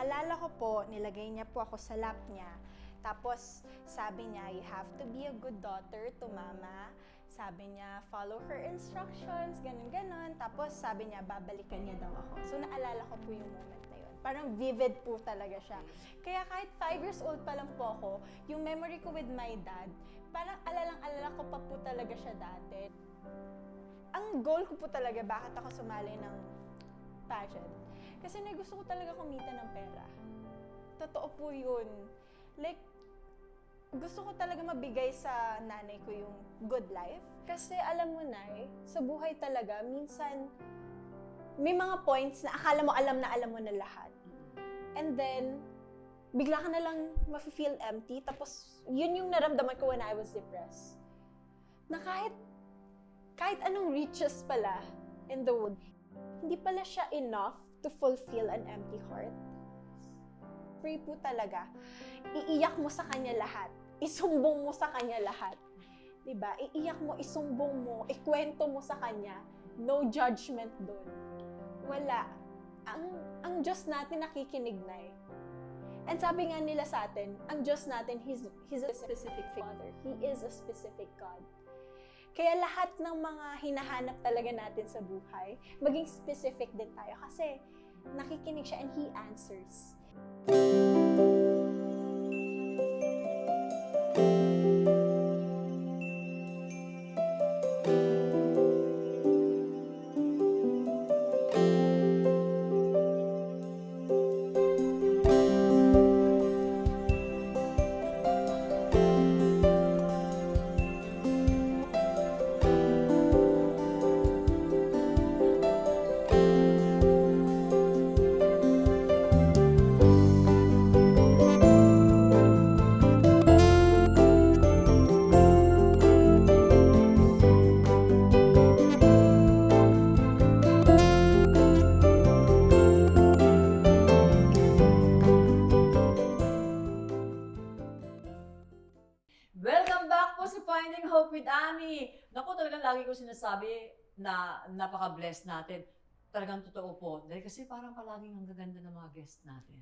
Alala ko po, nilagay niya po ako sa lap niya. Tapos sabi niya, you have to be a good daughter to mama. Sabi niya, follow her instructions, ganun-ganon. Tapos sabi niya, babalikan niya daw ako. So naalala ko po yung moment na yun. Parang vivid po talaga siya. Kaya kahit 5 years old pa lang po ako, yung memory ko with my dad, parang alalang-alala ko pa po talaga siya dati. Ang goal ko po talaga, bakit ako sumali ng pageant? Kasi gusto ko talaga kumita ng pera. Totoo po yun. Like, gusto ko talaga mabigay sa nanay ko yung good life. Kasi alam mo, Nay, sa buhay talaga, minsan, may mga points na akala mo alam mo na lahat. And then, bigla ka na lang ma-feel empty. Tapos, yun yung naramdaman ko when I was depressed. Na kahit anong riches pala in the world, hindi pala siya enough to fulfill an empty heart. Pray po talaga. Iiyak mo sa kanya lahat. Isumbong mo sa kanya lahat. Diba? Iiyak mo, isumbong mo, ikwento mo sa kanya. No judgment doon. Wala. Ang Diyos natin nakikinig na eh. And sabi nga nila sa atin, ang Diyos natin, He's a specific Father. He is a specific God. Kaya lahat ng mga hinahanap talaga natin sa buhay, maging specific din tayo kasi nakikinig siya and He answers. Welcome back po sa Finding Hope with Ami. Naku, talagang lagi ko sinasabi na napaka-blessed natin. Talagang totoo po. Dahil kasi parang palaging ang gaganda ng mga guests natin.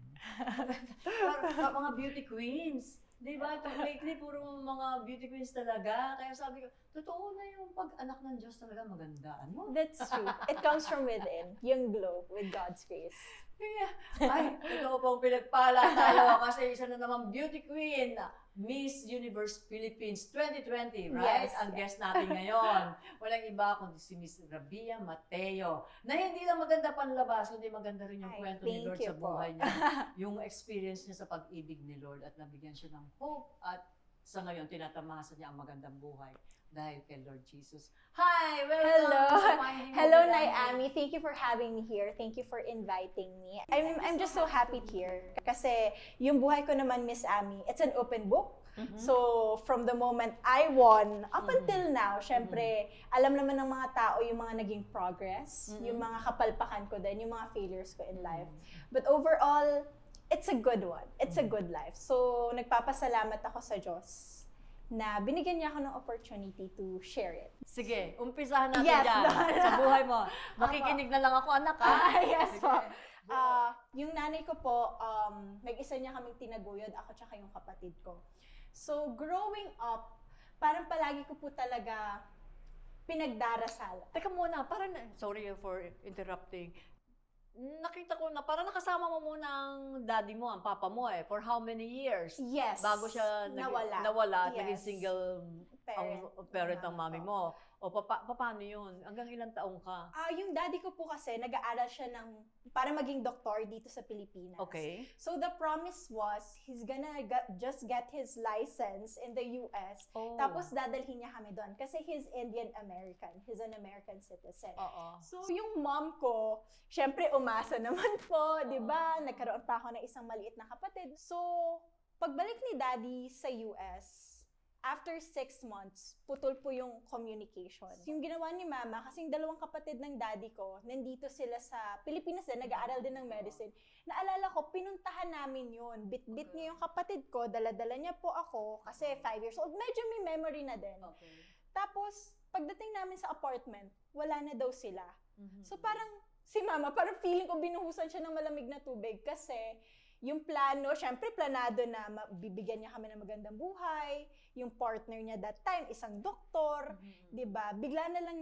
Parang mga beauty queens. Di ba? Lately, puro mga beauty queens talaga. Kaya sabi ko, totoo na yung pag-anak ng Diyos talaga maganda. Ano? That's true. It comes from within. Yung glow with God's grace. Ay, totoo pong pinagpala tayo kasi isa na namang beauty queen, Miss Universe Philippines 2020, right? Yes, Ang guest natin ngayon. Walang iba kundi si Miss Rabia Mateo. Na hindi lang maganda panlabas, kundi maganda rin yung kwento ni Lord sa buhay niya. Yung experience niya sa pag-ibig ni Lord at nabigyan siya ng hope at sa ngayon tinatamasan niya ang magandang buhay dahil kay Lord Jesus. Hi! Welcome! Hello, Nay Ami. Thank you for having me here. Thank you for inviting me. I'm just so happy here. Kasi yung buhay ko naman, Miss Ami, it's an open book. So, from the moment I won, up until now, syempre, alam naman ng mga tao yung mga naging progress, yung mga kapalpakan ko din, yung mga failures ko in life. But overall, it's a good one. It's a good life. So, nagpapasalamat ako sa Diyos na binigyan niya ako ng opportunity to share it. Sige, umpisahan natin Yes, dyan sa buhay mo. Makikinig na lang ako, anak, ha? Yes po. Yung nanay ko po, nag-isa niya kaming tinaguyod, ako tsaka yung kapatid ko. So, growing up, parang palagi ko po talaga pinagdarasal. Teka muna, parang, sorry for interrupting. Nakita ko na parang nakasama mo muna ang daddy mo, ang papa mo for how many years? Yes. Bago siya nawala at naging single parent ng mami mo. O paano yun? Hanggang ilang taong ka? Yung daddy ko po kasi, nag-aaral siya para maging doktor dito sa Pilipinas. Okay. So the promise was, he's gonna just get his license in the US, tapos dadalhin niya kami doon. Kasi he's Indian-American. He's an American citizen. So yung mom ko, syempre umasa naman po, di ba? Nagkaroon pa ako ng isang maliit na kapatid. So, pagbalik ni daddy sa US, after 6 months, putol po yung communication. Yung ginawa ni mama, kasi yung dalawang kapatid ng daddy ko, nandito sila sa Pilipinas din, nag-aaral din ng medicine. Naalala ko, pinuntahan namin yun. Bit-bit niya yung kapatid ko, dala-dala niya po ako, kasi 5 years old. Medyo may memory na din. Tapos, pagdating namin sa apartment, wala na daw sila. So parang, si mama, parang feeling ko binuhusan siya ng malamig na tubig, kasi yung plano, syempre planado na bibigyan niya kami ng magandang buhay, yung partner niya that time, isang doktor, di ba? Bigla na lang,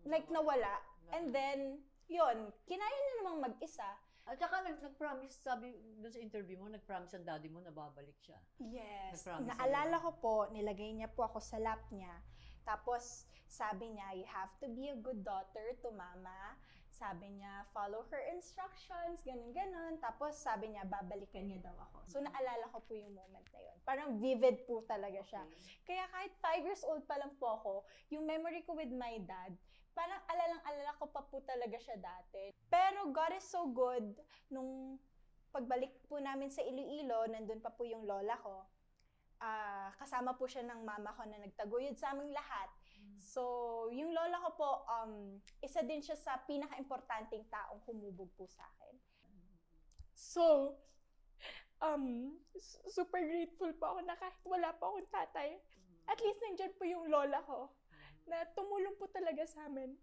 like, nawala. And then, yun, kinaya niya namang mag-isa. At saka nag-promise, sabi doon sa interview mo, nag-promise ang daddy mo na babalik siya. Yes. Nag-promise Naalala niya. ko po, nilagay niya po ako sa lap niya. Tapos, sabi niya, you have to be a good daughter to mama. Sabi niya, follow her instructions, ganun-ganun. Tapos, sabi niya, babalikan niya daw ako. So, naalala ko po yung moment na yun. Parang vivid po talaga siya. Okay. Kaya kahit 5 years old pa lang po ako, yung memory ko with my dad, parang alalang-alala ko pa po talaga siya dati. Pero God is so good, nung pagbalik po namin sa Iloilo, nandun pa po yung lola ko. Kasama po siya ng mama ko na nagtaguyod sa aming lahat. So, yung lola ko po, isa din siya sa pinaka-importanting taong humubog po sa akin. So, super grateful po ako na kahit wala po akong tatay, at least nandyan po yung lola ko na tumulong po talaga sa amin.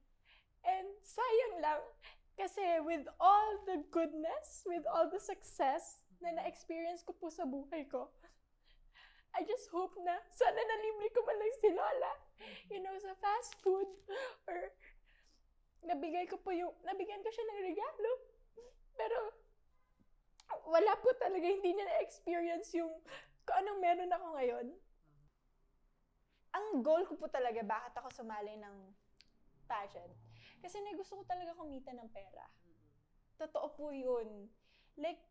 And sayang lang, kasi with all the goodness, with all the success na na-experience ko po sa buhay ko, I just hope na sana nalibre ko man lang si Lola, sa fast food, or nabigyan ko siya ng regalo. Pero wala po talaga, hindi niya na-experience yung kung anong meron ako ngayon. Ang goal ko po talaga, bakit ako sumali ng pageant? Kasi gusto ko talaga kumita ng pera. Totoo po yun. Like,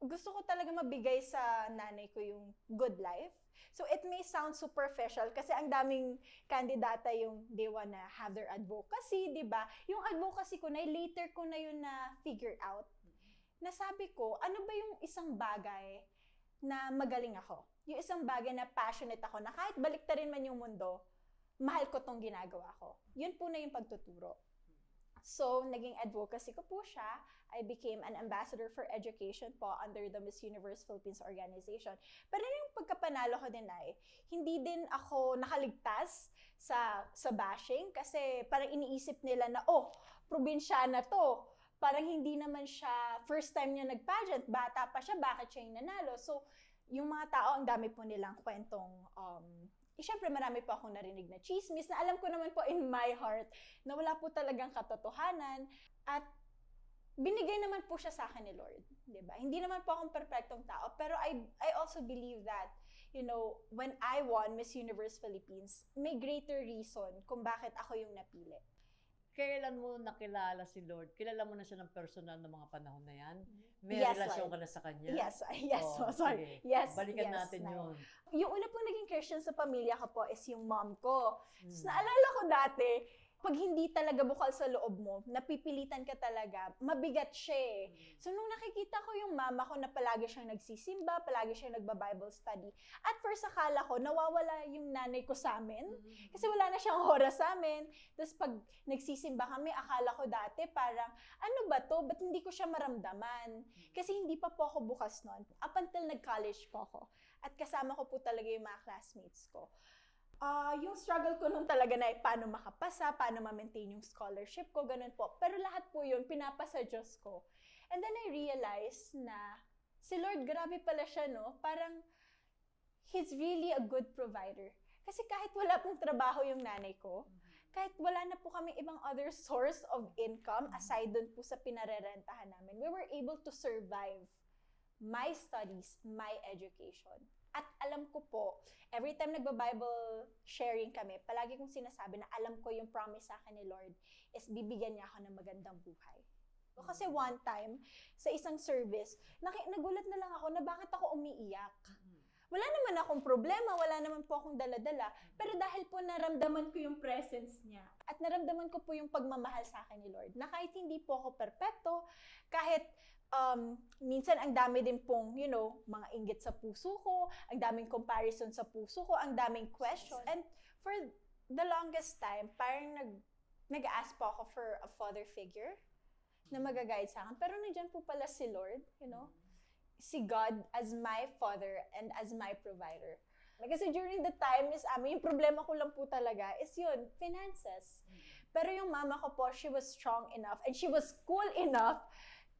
gusto ko talaga mabigay sa nanay ko yung good life. So, it may sound superficial kasi ang daming kandidata yung they wanna have their advocacy, di ba? Yung advocacy ko na, later ko na yun na figure out. Nasabi ko, ano ba yung isang bagay na magaling ako? Yung isang bagay na passionate ako, na kahit baliktarin man yung mundo, mahal ko tong ginagawa ko. Yun po na yung pagtuturo. So, naging advocacy ko po siya. I became an ambassador for education po under the Miss Universe Philippines organization. Pero yung pagkapanalo ko din ay, hindi din ako nakaligtas sa bashing kasi parang iniisip nila na, probinsyana to. Parang hindi naman siya first time niya nag-pageant, bata pa siya, bakit siya yung nanalo? So, yung mga tao, ang dami po nilang kwentong, syempre marami po akong narinig na chismis na alam ko naman po in my heart na wala po talagang katotohanan, at binigay naman po siya sa akin ni Lord, 'di ba? Hindi naman po akong perfectong tao, pero I also believe that, when I won Miss Universe Philippines, may greater reason kung bakit ako yung napili. Kailan mo nakilala si Lord? Kilala mo na siya ng personal ng mga panahon na yan? May Yes, relasyon Lord. ka na sa kanya? Yes, Oh, sorry. sige. Yes, Balikan yes, natin Nay. yun. Yung una pong naging Christian sa pamilya ko po is yung mom ko. Hmm. Naalala ko dati, pag hindi talaga bukal sa loob mo, napipilitan ka talaga, mabigat siya eh. So nung nakikita ko yung mama ko na palagi siyang nagsisimba, palagi siyang nagba-Bible study, at first akala ko nawawala yung nanay ko sa amin, kasi wala na siyang oras sa amin. Tapos pag nagsisimba kami, akala ko dati parang, ano ba to? Ba't hindi ko siya maramdaman? Kasi hindi pa po ako bukas noon. Up until nag-college po ako. At kasama ko po talaga yung mga classmates ko. Yung struggle ko nung talaga na paano makapasa, paano ma-maintain yung scholarship ko, ganun po. Pero lahat po yun, pinapasa Diyos ko. And then I realized na si Lord, grabe pala siya, no? Parang, He's really a good provider. Kasi kahit wala pong trabaho yung nanay ko, kahit wala na po kami ibang other source of income, aside dun po sa pinarerentahan namin, we were able to survive my studies, my education. At alam ko po, every time nagba-Bible sharing kami, palagi kong sinasabi na alam ko yung promise sa akin ni Lord is bibigyan niya ako ng magandang buhay. Kasi one time, sa isang service, nagulat na lang ako na bakit ako umiiyak. Wala naman akong problema, wala naman po akong dala-dala, pero dahil po naramdaman ko yung presence niya at naramdaman ko po yung pagmamahal sa akin ni Lord, na kahit hindi po ako perpekto, kahit minsan ang dami din pong, mga inggit sa puso ko, ang daming comparison sa puso ko, ang daming question. And for the longest time, parang nag-ask po ako for a father figure na mag-guide sa akin. Pero nandiyan po pala si Lord, si God as my father and as my provider. Kasi during the time is yung problema ko lang po talaga is yun, finances. Pero yung mama ko po, she was strong enough and she was cool enough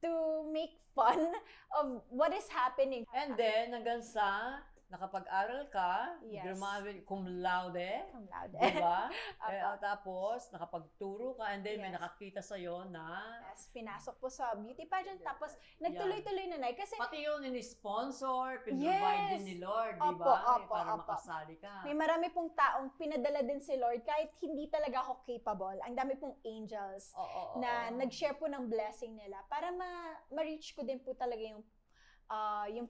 to make fun of what is happening. And then, hanggang sa nakapag-aral ka, Yes. graduate cum laude, Cum laude. diba? Apo. Tapos, nakapagturo ka, and then may Yes. nakakita sa'yo na, Yes, pinasok po sa beauty pageant, tapos nagtuloy-tuloy na Nay. Kasi pati yun, ini-sponsor, pinrovide din ni Lord, Opo, diba? opo, Para opo. makasali ka. may marami pong taong pinadala din si Lord kahit hindi talaga ako capable. Ang dami pong angels Oo, na nag-share po ng blessing nila para ma-reach ko din po talaga yung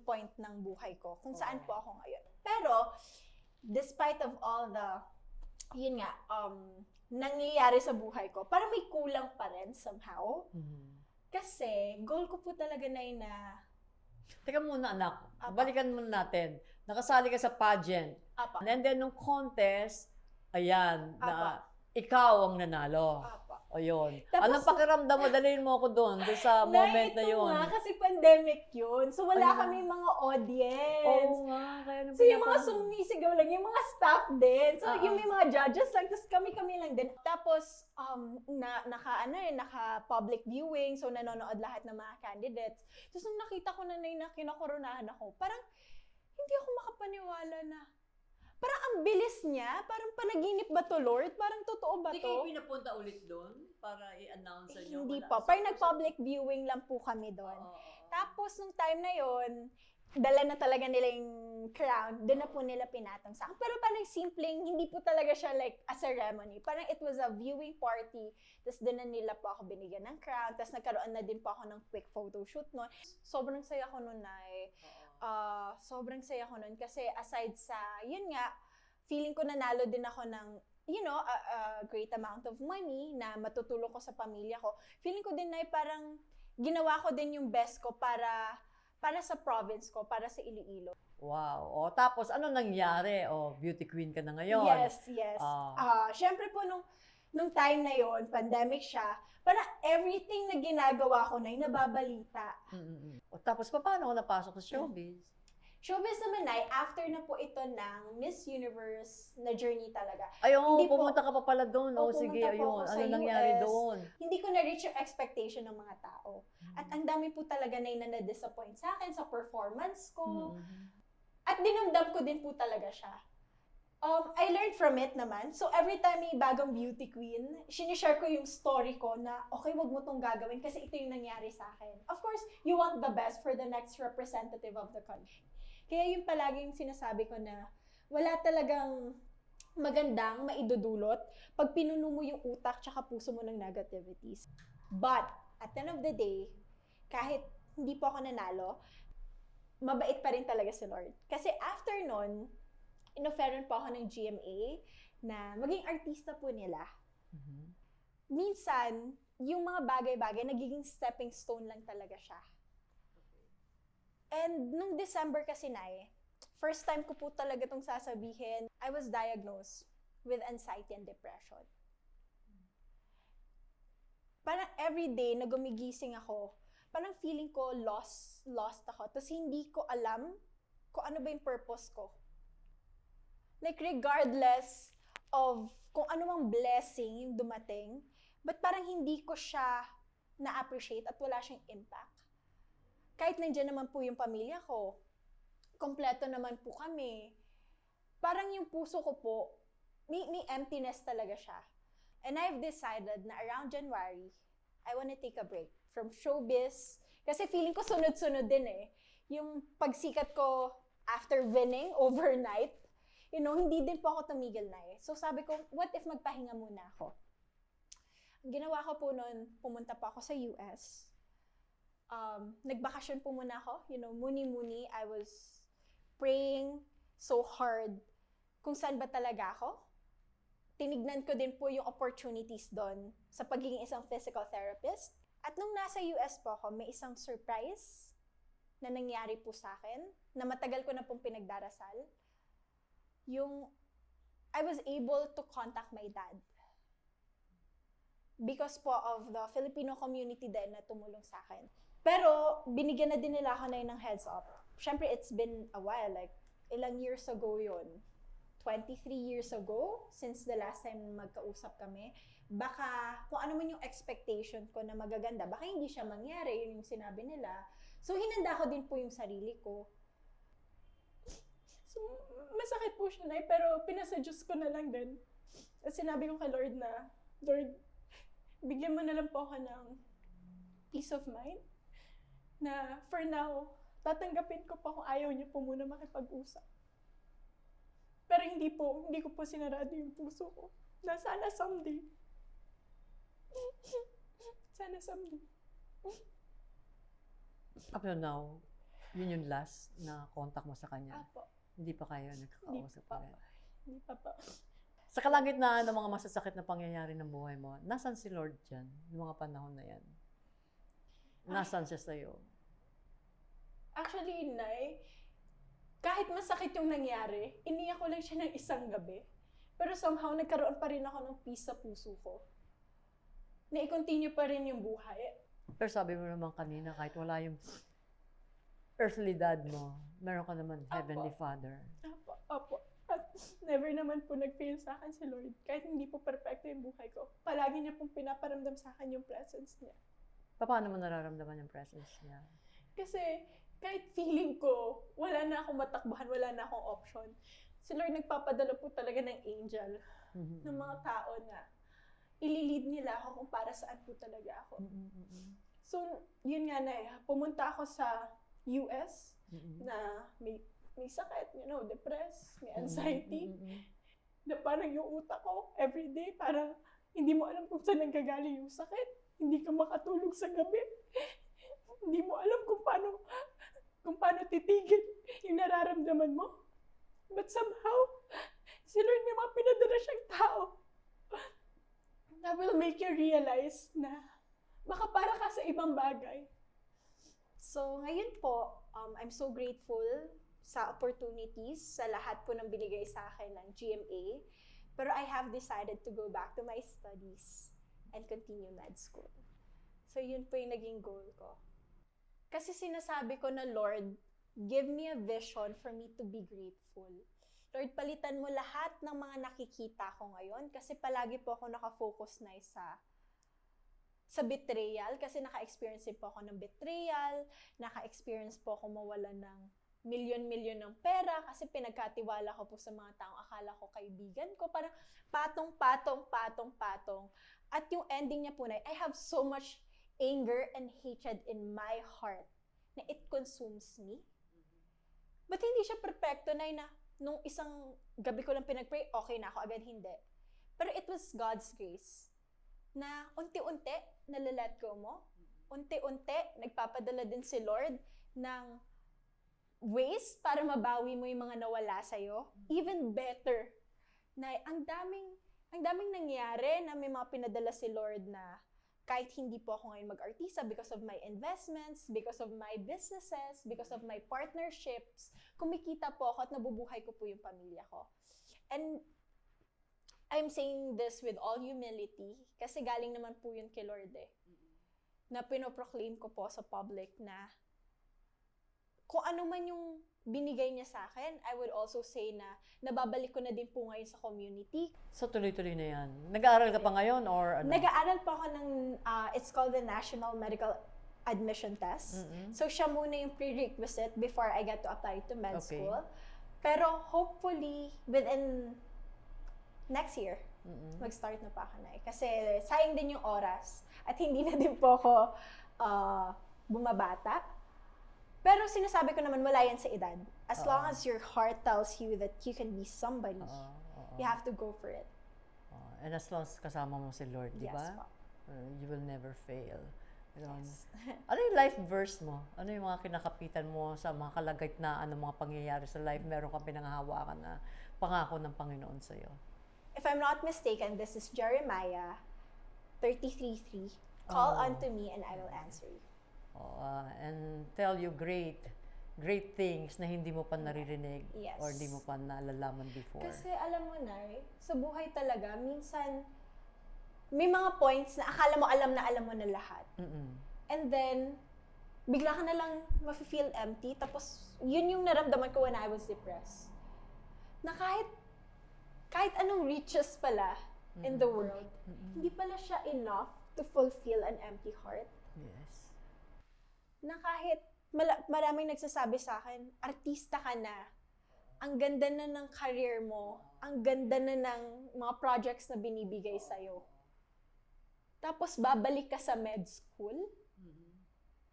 point ng buhay ko, kung saan Oo. po ako ngayon. Pero, despite of all the, yun nga, nangyayari sa buhay ko, parang may kulang pa rin somehow. Mhm. Kasi, goal ko po talaga na Teka muna, anak. Apa. Balikan muna natin. Nakasali ka sa pageant. apa, And then, nung contest, ayan, na Apa. ikaw ang nanalo. apa. O yun. Tapos- Anong pakiramdam mo? Dalhin mo ako doon sa moment na ito yun. nga, kasi pandemic yun. So, wala Ayun. kami mga audience. Oo nga, kaya nung So, yung mga pinapanood. sumisigaw lang, yung mga staff din. So, Oo. yung may mga judges lang, tapos kami lang din. Tapos, naka-public viewing, so nanonood lahat ng mga candidates. Tapos, nung nakita ko na kinakoronahan ako, parang, hindi ako makapaniwala na, parang ang bilis niya, parang panaginip ba to, Lord? Parang totoo ba Hindi to? kayo pinapunta ulit doon para i-announce sa inyo? Hindi Wala. pa. Parang nag-public viewing lang po kami doon. Oo. Tapos, nung time na yon, dala na talaga nila yung crown, doon na po nila pinatong sa akin. Pero parang simpleng, hindi po talaga siya like a ceremony. Parang it was a viewing party, tapos doon na nila po ako binigyan ng crown, tapos nagkaroon na din po ako ng quick photo shoot noon. Sobrang saya ko noon, Nay. Sobrang saya ko noon kasi aside sa, yun nga, feeling ko nanalo din ako ng, you know, a great amount of money na matutulong ko sa pamilya ko. Feeling ko din na parang ginawa ko din yung best ko para sa province ko, para sa Iloilo. Wow. O, tapos, ano nangyari? O, beauty queen ka na ngayon. Yes. Ah. Syempre po, nung time na yon, pandemic siya, parang everything na ginagawa ko na nababalita. O, tapos, paano ka napasok sa showbiz? Showbiz naman ay, after na po ito ng Miss Universe na journey talaga. Ay, oo, Hindi po. pumunta ka pa pala doon. O, Oo, sige, pumunta po ayun. ako sa Ano nangyari US. doon? Hindi ko na-reach yung expectation ng mga tao. At ang dami po talaga na na-disappoint sa akin, sa performance ko. At dinamdam ko din po talaga siya. I learned from it naman. So every time may bagong beauty queen, sinishare ko yung story ko na, okay, wag mo tong gagawin kasi ito yung nangyari sa akin. Of course, you want the best for the next representative of the country. Kaya yung palaging sinasabi ko na wala talagang magandang maidudulot pag pinuno mo yung utak tsaka puso mo ng negativities. But, at the end of the day, kahit hindi po ako nanalo, mabait pa rin talaga si Lord. Kasi after nun, in-offeran po ako ng GMA na maging artista po nila. Minsan, yung mga bagay-bagay, nagiging stepping stone lang talaga siya. And nung December kasi, Nay, first time ko po talaga itong sasabihin, I was diagnosed with anxiety and depression. Parang everyday na gumigising ako, parang feeling ko lost ako. Tapos hindi ko alam kung ano ba yung purpose ko. Like regardless of kung ano mang blessing yung dumating, but parang hindi ko siya na-appreciate at wala siyang impact. Kahit nandiyan naman po yung pamilya ko, kompleto naman po kami, parang yung puso ko po, may emptiness talaga siya. And I've decided na around January, I wanna take a break from showbiz. Kasi feeling ko sunod-sunod din eh. Yung pagsikat ko after winning overnight, you know, hindi din po ako tumigil na eh. So sabi ko, what if magpahinga muna ako? Ang ginawa ko po noon, pumunta po ako sa US. Nagbakasyon po muna ako, you know, muni-muni. I was praying so hard kung saan ba talaga ako. Tinignan ko din po yung opportunities doon sa pagiging isang physical therapist. At nung nasa US po ako, may isang surprise na nangyari po sa akin, na matagal ko na pong pinagdarasal. Yung, I was able to contact my dad. Because po of the Filipino community din na tumulong sa akin. Pero, binigyan na din nila ako na yun ng heads up. Siyempre, it's been a while, like, ilang years ago yun. 23 years ago, since the last time magkausap kami. baka kung ano man yung expectation ko na magaganda, baka hindi siya mangyari, yun yung sinabi nila. So, hinanda ko din po yung sarili ko. So, masakit po siya, Nay, pero pinasa Diyos ko na lang din. At sinabi ko kay Lord na, Lord, bigyan mo na lang po ako ng peace of mind na for now, tatanggapin ko pa kung ayaw niya po muna makipag-usap. Pero hindi ko po sinarado yung puso ko. Na sana someday. Sana someday. Up to now, yun yung last na contact mo sa kanya. Apo. Hindi pa kayo nagkakausap pa rin. Hindi pa po. Sa kalagitnaan ng mga masasakit na pangyayari ng buhay mo, nasan si Lord dyan? Yung mga panahon na yan? Nasan siya sa'yo? Actually, Nay, kahit masakit yung nangyari, iniyak ko lang siya ng isang gabi. Pero somehow, nagkaroon pa rin ako ng peace sa puso ko. Na i-continue pa rin yung buhay. Pero sabi mo naman kanina, kahit wala yung earthly dad mo, meron ka naman Heavenly Father. Opo. At never naman po nag-fail sa akin si Lord. Kahit hindi po perfecto yung buhay ko. Palagi niya pong pinaparamdam sa akin yung presence niya. Paano mo nararamdaman yung presence niya? Kasi kahit feeling ko, wala na akong matakbuhan, wala na akong option. Si Lord nagpapadala po talaga ng angel, ng mga tao na ililid nila ako kung para saan po talaga ako. So, yun nga na pumunta ako sa US na may sakit, depressed, may anxiety, na parang yung utak ko everyday, parang hindi mo alam kung saan nanggagaling yung sakit. Hindi ka makatulog sa gabi. Hindi mo alam kung paano titigil yung nararamdaman mo. But somehow, si Lord may mga pinadala siyang tao that will make you realize na baka para ka sa ibang bagay. So, ngayon po, I'm so grateful sa opportunities, sa lahat po ng binigay sa akin ng GMA. Pero I have decided to go back to my studies and continue med school. So, yun po yung naging goal ko. Kasi sinasabi ko na, Lord, give me a vision for me to be grateful. Lord, palitan mo lahat ng mga nakikita ko ngayon kasi palagi po ako nakafocus na sa betrayal kasi naka-experience po ako ng betrayal, naka-experience po ako mawalan ng milyon-milyon ng pera kasi pinagkatiwala ko po sa mga taong akala ko kaibigan ko. Parang patong. At yung ending niya po na, I have so much anger and hatred in my heart na it consumes me. But hindi siya perfecto na nung isang gabi ko lang pinag-pray, okay na ako, agad hindi. Pero it was God's grace na unti-unti nalalet go mo. Unti-unti nagpapadala din si Lord ng ways para mabawi mo yung mga nawala sa'yo. Even better, na ang daming nangyari na may mga pinadala si Lord na kahit hindi po ako ngayon mag-artista because of my investments, because of my businesses, because of my partnerships, kumikita po ako at nabubuhay ko po yung pamilya ko. And I'm saying this with all humility kasi galing naman po yun kay Lord na pinoproclaim ko po sa public na kung ano man yung binigay niya sa akin, I would also say na nababalik ko na din po ngayon sa community. So tuloy-tuloy na yan. Nag-aaral ka pa ngayon or ano? Nag-aaral po ako ng, it's called the National Medical Admission Test. So siya muna yung prerequisite before I get to apply to med school. Pero hopefully within next year, mag-start na pa ako na Kasi sayang din yung oras at hindi na din po ako bumabata. Pero sinasabi ko naman, wala yan sa edad. As long as your heart tells you that you can be somebody, you have to go for it. And as long as kasama mo si Lord, di ba? Yes, po. You will never fail. Yes. Ano yung life verse mo? Ano yung mga kinakapitan mo sa mga kalagitnaan ng mga pangyayari sa life? Meron kang pinanghahawakan na pangako ng Panginoon sa'yo. If I'm not mistaken, this is Jeremiah 33:3. Call unto me and I will answer you. And tell you great things na hindi mo pa naririnig or hindi mo pa nalalaman before. Kasi alam mo, Nay, sa buhay talaga, minsan may mga points na akala mo alam mo na lahat. And then, bigla ka na lang mafe-feel empty. Tapos, yun yung naramdaman ko when I was depressed. Na kahit anong riches pala, in the world, hindi pala siya enough to fulfill an empty heart. Yes. Na kahit maraming nagsasabi sa akin, artista ka na, ang ganda na ng career mo, ang ganda na ng mga projects na binibigay sa'yo. Tapos babalik ka sa med school.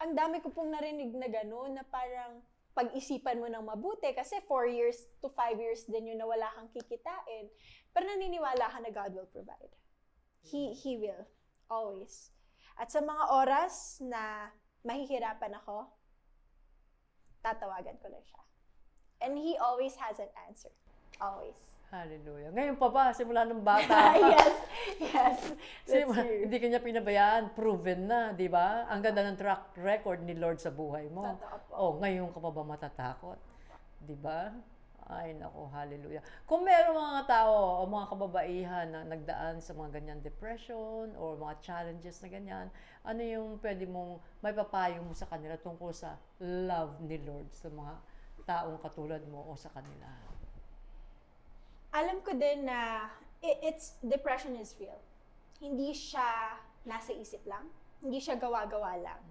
Ang dami ko pong narinig na gano'n, na parang pag-isipan mo ng mabuti kasi 4 years to 5 years din yun na wala kang kikitain. Pero naniniwala ka na God will provide. He will. Always. At sa mga oras na mahihirapan ako, tatawagan ko lang siya. And He always has an answer. Always. Hallelujah. Ngayon pa ba, simula ng bata? Yes. That's true. Hindi kanya pinabayaan, proven na, di ba? Ang ganda ng track record ni Lord sa buhay mo. Totoo po. Oh, ngayon ka pa ba matatakot? Di ba? Ay, naku, hallelujah. Kung meron mga tao o mga kababaihan na nagdaan sa mga ganyan depression or mga challenges na ganyan, ano yung pwede mong may papayo mo sa kanila tungkol sa love ni Lord sa mga taong katulad mo o sa kanila? Alam ko din na depression is real. Hindi siya nasa isip lang. Hindi siya gawa-gawa lang.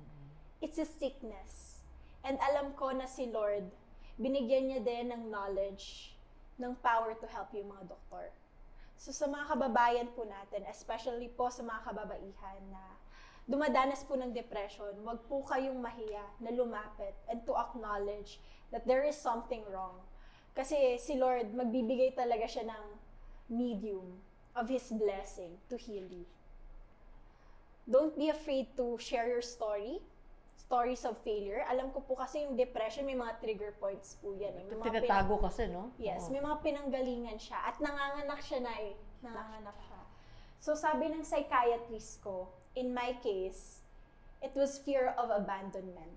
It's a sickness. And alam ko na si Lord, binigyan niya din ng knowledge, ng power to help yung mga doktor. So sa mga kababayan po natin, especially po sa mga kababaihan na dumadanas po ng depression, wag po kayong mahiya na lumapit and to acknowledge that there is something wrong. Kasi si Lord, magbibigay talaga siya ng medium of His blessing to heal you. Don't be afraid to share your stories of failure. Alam ko po kasi yung depression, may mga trigger points po yan. May mga Tinatago kasi, no? Yes, may mga pinanggalingan siya. At nanganganak siya na eh. Nanganganak siya. So sabi ng psychiatrist ko, in my case, it was fear of abandonment.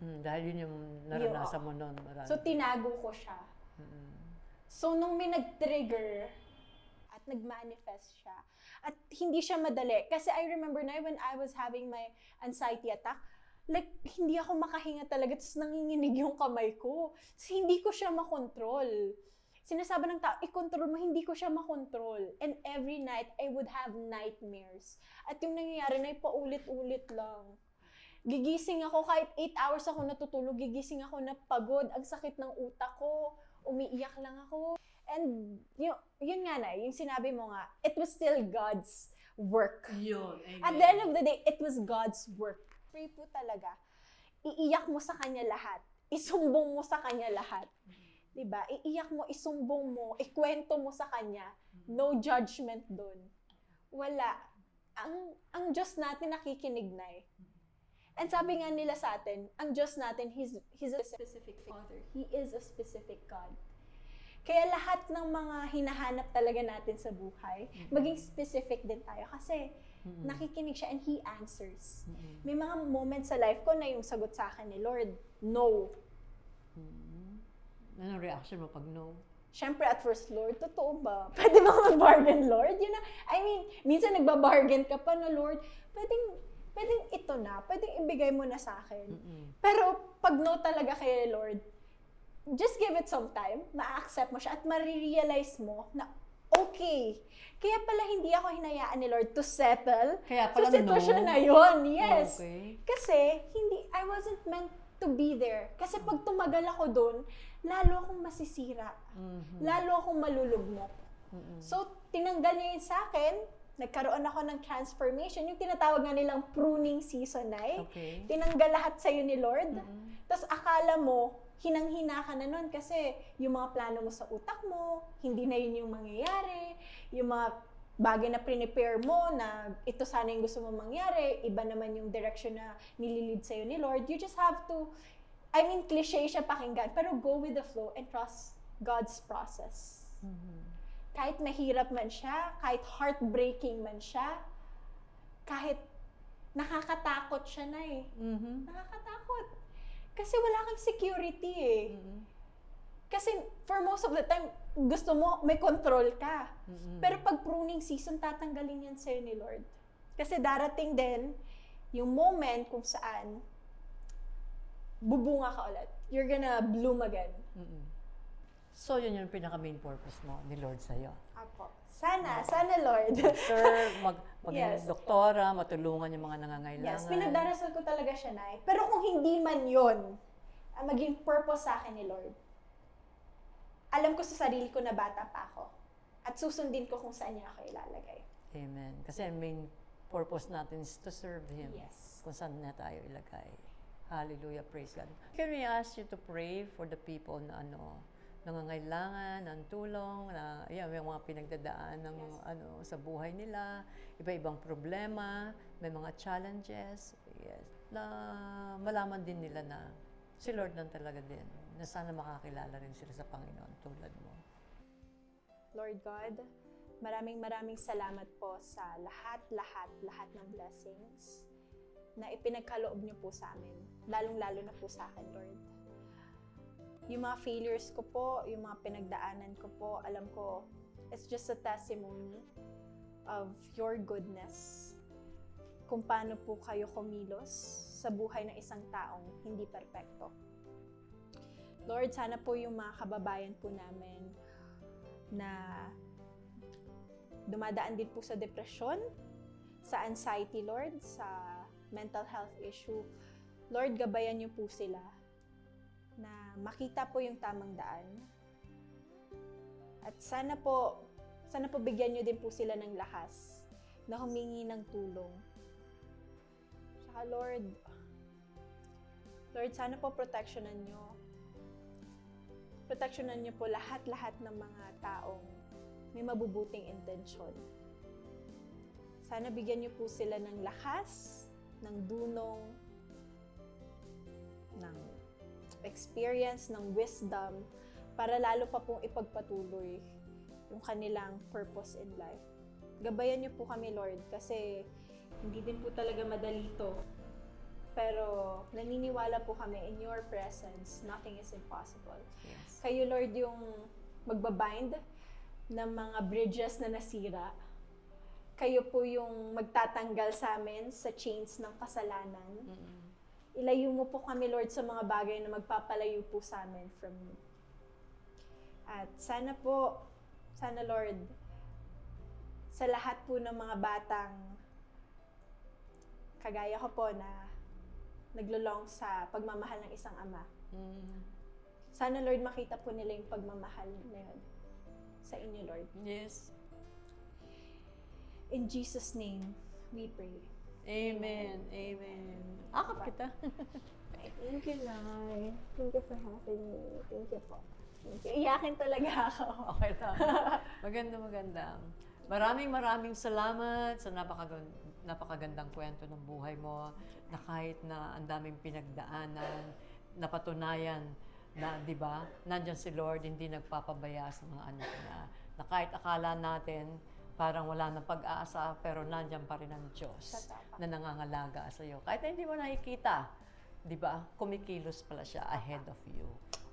Dahil yun yung naranasan mo noon. Marami. So tinago ko siya. So nung may nag-trigger at nag-manifest siya, at hindi siya madali. Kasi I remember na when I was having my anxiety attack, like, hindi ako makahinga talaga, tapos nanginginig yung kamay ko. Tapos hindi ko siya makontrol. Sinasabi ng tao, i-control mo, hindi ko siya makontrol. And every night, I would have nightmares. At yung nangyayari na paulit-ulit lang. Gigising ako, kahit 8 hours ako natutulog, gigising ako na pagod, ang sakit ng utak ko, umiiyak lang ako. And yun nga na, yung sinabi mo nga, it was still God's work. Yun, amen. At the end of the day, it was God's work. Pray po talaga. Iiyak mo sa Kanya lahat. Isumbong mo sa Kanya lahat. Diba? Iiyak mo, isumbong mo, ikwento mo sa Kanya. No judgment dun. Wala. Ang Diyos natin nakikinig na eh. And sabi nga nila sa atin, ang Diyos natin, He's a specific Father. He is a specific God. Kaya lahat ng mga hinahanap talaga natin sa buhay, maging specific din tayo. Kasi nakikinig siya and He answers. May mga moments sa life ko na yung sagot sa akin ni Lord, no. Anong reaction mo pag no? Siyempre at first, Lord, totoo ba? Pwede ba mag-bargain, Lord? You know, I mean, minsan nagbabargain ka pa na, Lord, pwedeng ito na, pwedeng ibigay mo na sa akin. Pero pag no talaga kay Lord, just give it some time, ma-accept mo siya at marirealize mo na okay. Kaya pala hindi ako hinayaan ni Lord to settle Kaya sa pala sitwasyon no? na yun. Yes. Okay. Kasi I wasn't meant to be there. Kasi pag tumagal ako doon, lalo akong masisira. Lalo akong malulugmok. So, tinanggal niya yun sa akin. Nagkaroon ako ng transformation. Yung tinatawag nga nilang pruning season na eh. Okay. Tinanggal lahat sa'yo ni Lord. Tapos akala mo, hinang-hina ka na nun kasi yung mga plano mo sa utak mo, hindi na yun yung mangyayari. Yung mga bagay na prepare mo na ito sana yung gusto mo mangyari, iba naman yung direction na nililid sa'yo ni Lord. You just have to, I mean, cliche siya pakinggan, pero go with the flow and trust God's process. Kahit mahirap man siya, kahit heartbreaking man siya, kahit nakakatakot siya na eh. Nakakatakot. Kasi wala kang security eh. Kasi for most of the time, gusto mo, may control ka. Pero pag pruning season, tatanggalin yan sa'yo ni Lord. Kasi darating din yung moment kung saan bubunga ka ulit. You're gonna bloom again. So, yun yung pinaka-main purpose mo ni Lord sa'yo. Apo. Sana Lord. Serve, maging Yes. doktora, matulungan yung mga nangangailangan. Yes, pinagdarasal ko talaga siya, Nay. Pero kung hindi man yun, ang maging purpose sa akin ni Lord, alam ko sa sarili ko na bata pa ako. At susundin ko kung saan niya ako ilalagay. Amen. Kasi ang main purpose natin is to serve Him. Yes. Kung saan na tayo ilagay. Hallelujah, praise God. Can we ask you to pray for the people na nangangailangan ng tulong, na may mga pinagdadaan ng sa buhay nila, iba-ibang problema, may mga challenges, yes, na malaman din nila na si Lord lang talaga din, na sana makakilala rin sila sa Panginoon tulad mo. Lord God, maraming salamat po sa lahat ng blessings na ipinagkaloob niyo po sa amin. Lalong-lalo na po sa akin, Lord. Yung mga failures ko po, yung mga pinagdaanan ko po, alam ko, it's just a testimony of your goodness. Kung paano po kayo kumilos sa buhay ng isang taong hindi perpekto. Lord, sana po yung mga kababayan po namin na dumadaan din po sa depresyon, sa anxiety, Lord, sa mental health issue. Lord, gabayan niyo po sila na makita po yung tamang daan. At sana po bigyan niyo din po sila ng lakas na humingi ng tulong. Saka Lord, sana po proteksyonan niyo po lahat ng mga taong may mabubuting intensyon. Sana bigyan niyo po sila ng lakas, ng dunong, ng experience, ng wisdom, para lalo pa pong ipagpatuloy yung kanilang purpose in life. Gabayan niyo po kami, Lord, kasi hindi din po talaga madali to. Pero naniniwala po kami in your presence, nothing is impossible. Yes. Kayo, Lord, yung magbabind ng mga bridges na nasira. Kayo po yung magtatanggal sa amin sa chains ng kasalanan. Mm-mm. Ilayo mo po kami, Lord, sa mga bagay na magpapalayo po sa amin from you. At sana, Lord, sa lahat po ng mga batang kagaya ko po na naglulong sa pagmamahal ng isang ama. Sana, Lord, makita po nila yung pagmamahal na yun sa inyo, Lord. Yes. In Jesus' name, we pray. Amen. Amen. Akap kita. Thank you, Nay. Thank you for having me. Thank you po. Thank you. Iyakin talaga ako. Okay lang. Maganda. Maraming salamat sa napakagandang kwento ng buhay mo, na kahit na ang daming pinagdaanan, napatunayan na, di ba, nandyan si Lord, hindi nagpapabaya sa mga anak niya. Na kahit akala natin, parang wala nang pag-asa, pero nandyan pa rin ang Diyos na nangangalaga sa iyo. Kahit na hindi mo nakikita, di ba, kumikilos pala siya ahead of you.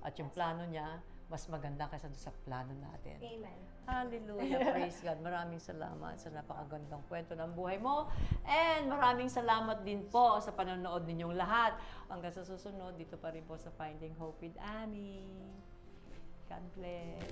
At yung plano niya, mas maganda kaysa sa plano natin. Amen. Hallelujah. Praise God. Maraming salamat sa napakagandang kwento ng buhay mo. And maraming salamat din po sa panonood ninyong lahat. Hanggang sa susunod, dito pa rin po sa Finding Hope with Annie. God bless.